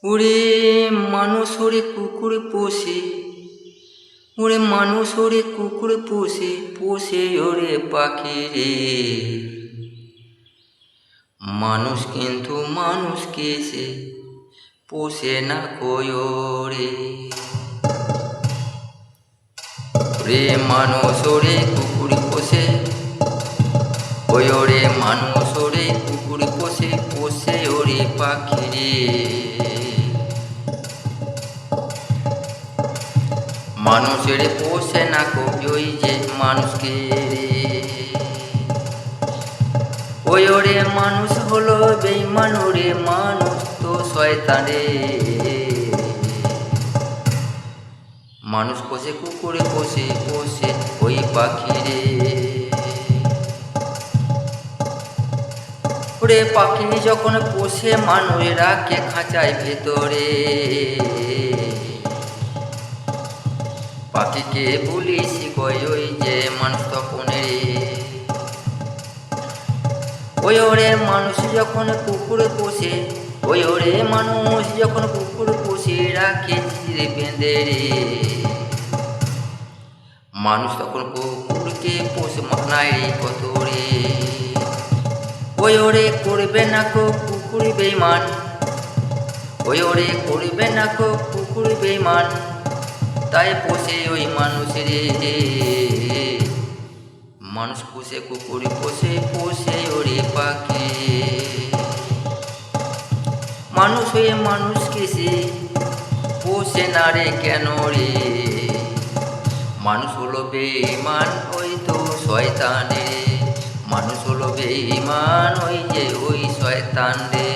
ওরে মানুষ ওরে কুকুর পোষে, ওরে মানুষ ওরে কুকুর পোষে, পোষে ওরে পাখি রে। মানুষ কিন্তু মানুষকে সে পোষে না কোয়োরে। রে মানুষ ওরে কুকুর পোষে, ওরে মানুষ ওরে কুকুর পোষে, পোষে ওরে পাখি রে। মানুষের পোষে না কবি ওই যে মানুষকে রে। ওরে মানুষ হলো বেঈমান, ওরে মানুষ তো শয়তান রে। মানুষ পোষে কুকুরে পোষে, পোষে ওই পাখি রে। ওরে পাখি যখন পোষে মানুষ রাখে খাঁচায় ভেতরে। পাখিকে বলিস কই ওই যে মানুষ তখন রে। ওরে মানুষ যখন কুকুর পোষে, ওরে মানুষ যখন কুকুর পোষে রাখে চিরে বেঁধে রে। মানুষ তখন কুকুরকে পোষে মানায় রে কত রে। ওরে করবে না কো কুকুর বেঈমান, ওরে করবে না কো কুকুর বেঈমান, তাই পোষে ওই মানুষ রে। মানুষ পোষে কুকুর পোষে, পোষে ওরে পাখি। মানুষ হয়ে মানুষকে সে পোষে না রে কেন রে। মানুষ হলো বেঈমান ওই তো শয়তান রে। মানুষ হলো বেঈমান ওই যে ওই শয়তান রে।